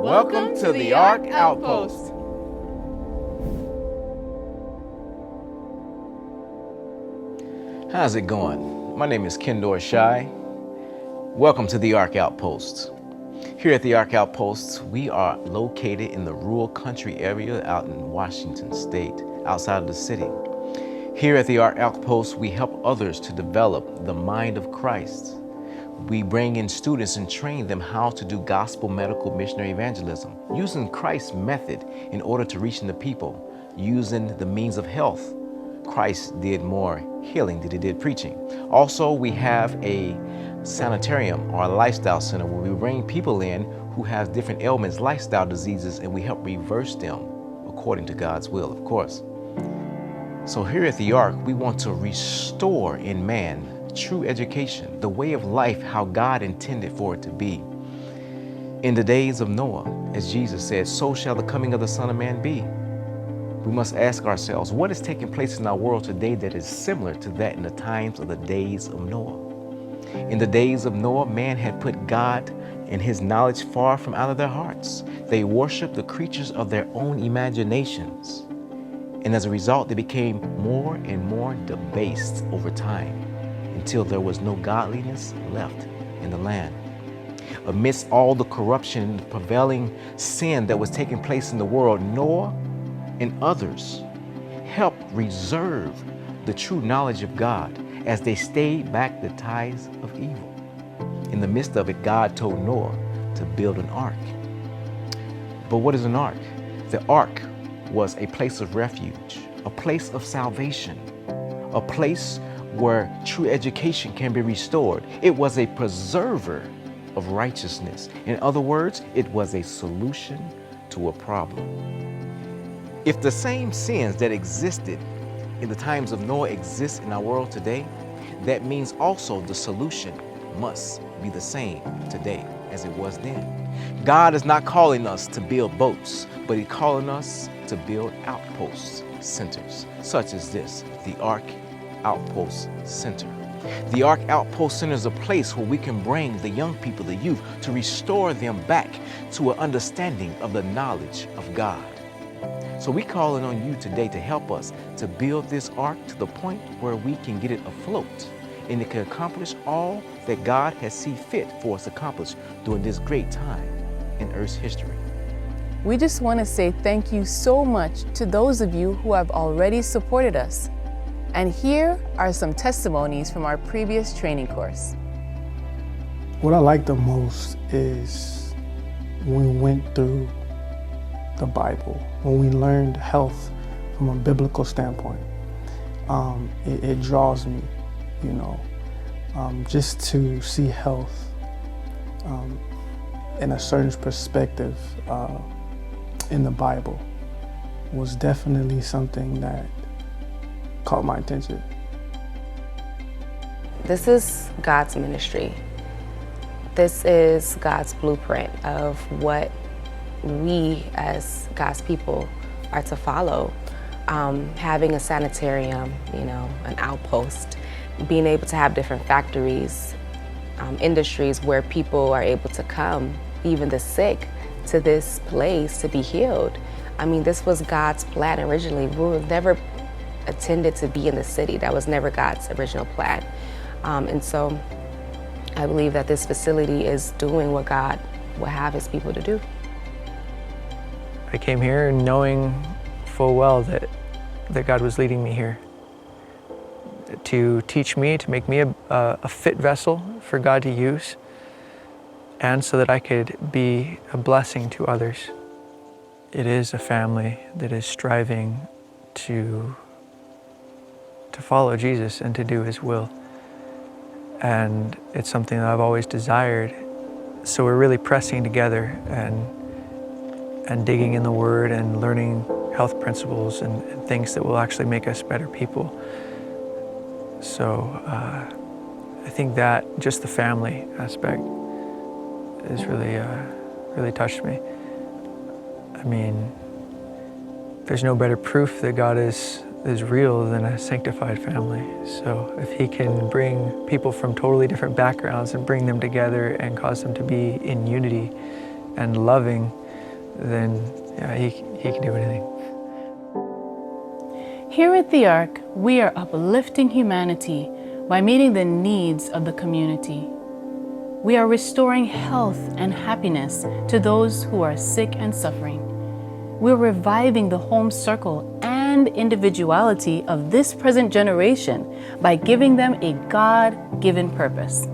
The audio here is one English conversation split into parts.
Welcome to the Ark Outpost. How's it going? My name is Kendor Shai. Welcome to the Ark Outpost. Here at the Ark Outpost, we are located in the rural country area out in Washington State, outside of the city. Here at the Ark Outpost, we help others to develop the mind of Christ. We bring in students and train them how to do gospel, medical, missionary evangelism, using Christ's method in order to reach the people, using the means of health. Christ did more healing than he did preaching. Also, we have a sanitarium or a lifestyle center where we bring people in who have different ailments, lifestyle diseases, and we help reverse them according to God's will, of course. So here at the Ark, we want to restore in man true education, the way of life, how God intended for it to be. In the days of Noah, as Jesus said, so shall the coming of the Son of Man be. We must ask ourselves, what is taking place in our world today that is similar to that in the times of the days of Noah? In the days of Noah, man had put God and his knowledge far from out of their hearts. They worshiped the creatures of their own imaginations. And as a result, they became more and more debased over time, until there was no godliness left in the land. Amidst all the corruption and the prevailing sin that was taking place in the world, Noah and others helped reserve the true knowledge of God as they stayed back the tides of evil. In the midst of it, God told Noah to build an ark. But what is an ark? The ark was a place of refuge, a place of salvation, a place where true education can be restored. It was a preserver of righteousness. In other words, it was a solution to a problem. If the same sins that existed in the times of Noah exist in our world today, that means also the solution must be the same today as it was then. God is not calling us to build boats, but He's calling us to build outpost centers, such as this, the Ark Outpost Center. The Ark Outpost Center is a place where we can bring the young people, the youth, to restore them back to an understanding of the knowledge of God. So we're calling on you today to help us to build this ark to the point where we can get it afloat and it can accomplish all that God has seen fit for us to accomplish during this great time in Earth's history. We just want to say thank you so much to those of you who have already supported us. And here are some testimonies from our previous training course. What I like the most is when we went through the Bible, when we learned health from a biblical standpoint. It draws me, just to see health in a certain perspective in the Bible was definitely something that caught my attention. This is God's ministry. This is God's blueprint of what we as God's people are to follow. Having a sanitarium, an outpost, being able to have different factories, industries where people are able to come, even the sick, to this place to be healed. This was God's plan originally. We were never intended to be in the city. That was never God's original plan. And so I believe that this facility is doing what God will have His people to do. I came here knowing full well that God was leading me here to teach me, to make me a fit vessel for God to use, and so that I could be a blessing to others. It is a family that is striving to follow Jesus and to do His will. And it's something that I've always desired. So we're really pressing together and digging in the Word and learning health principles and things that will actually make us better people. So I think that just the family aspect has really touched me. There's no better proof that God is real than a sanctified family. So if He can bring people from totally different backgrounds and bring them together and cause them to be in unity and loving, then yeah, he can do anything. Here at the Ark, we are uplifting humanity by meeting the needs of the community. We are restoring health and happiness to those who are sick and suffering. We're reviving the home circle and individuality of this present generation by giving them a God-given purpose.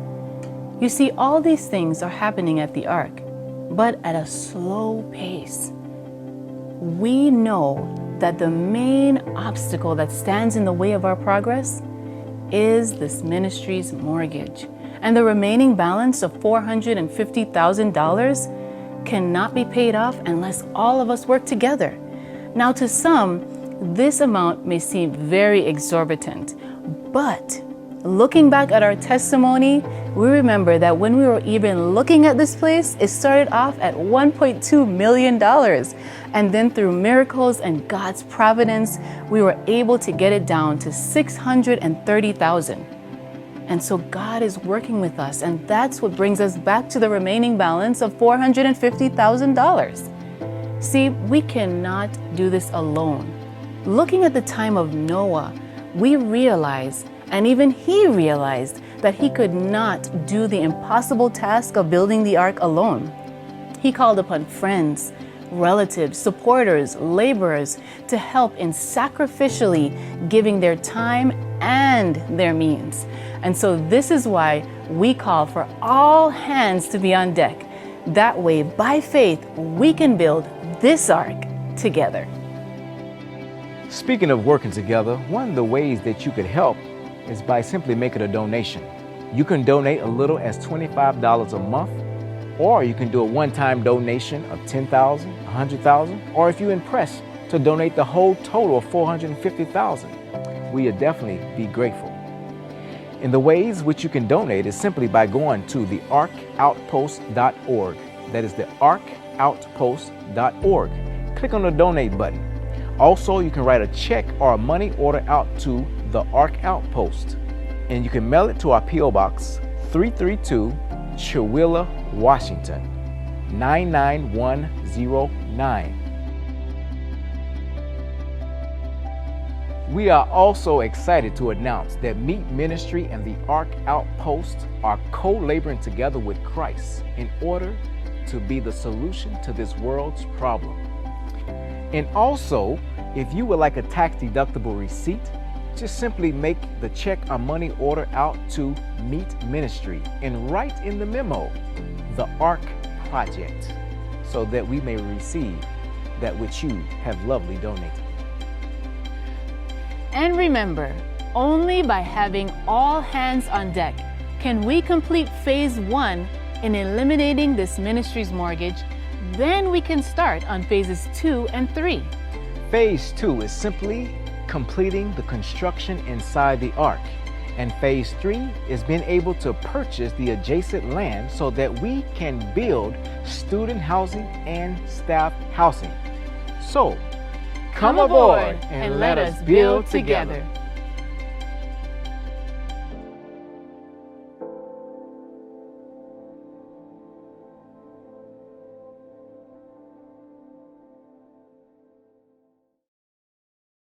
You see, all these things are happening at the Ark, but at a slow pace. We know that the main obstacle that stands in the way of our progress is this ministry's mortgage, and the remaining balance of $450,000 cannot be paid off unless all of us work together. Now, to some, this amount may seem very exorbitant, but looking back at our testimony, we remember that when we were even looking at this place, it started off at $1.2 million. And then through miracles and God's providence, we were able to get it down to $630,000. And so God is working with us, and that's what brings us back to the remaining balance of $450,000. See, we cannot do this alone. Looking at the time of Noah, we realized, and even he realized, that he could not do the impossible task of building the ark alone. He called upon friends, relatives, supporters, laborers to help in sacrificially giving their time and their means. And so this is why we call for all hands to be on deck. That way, by faith, we can build this ark together. Speaking of working together, one of the ways that you could help is by simply making a donation. You can donate a little as $25 a month, or you can do a one-time donation of $10,000, $100,000, or if you're impressed, to donate the whole total of $450,000. We would definitely be grateful. And the ways which you can donate is simply by going to the arkoutpost.org. That is the arkoutpost.org. Click on the donate button. Also, you can write a check or a money order out to the Ark Outpost, and you can mail it to our P.O. Box 332, Chewelah, Washington, 99109. We are also excited to announce that Meet Ministry and the Ark Outpost are co-laboring together with Christ in order to be the solution to this world's problem. And also, if you would like a tax-deductible receipt, just simply make the check or money order out to Meet Ministry and write in the memo, the ARK Project, so that we may receive that which you have lovely donated. And remember, only by having all hands on deck can we complete phase 1 in eliminating this ministry's mortgage. Then we can start on phases 2 and 3. Phase 2 is simply completing the construction inside the ark. And phase 3 is being able to purchase the adjacent land so that we can build student housing and staff housing. So, come aboard and let us build together.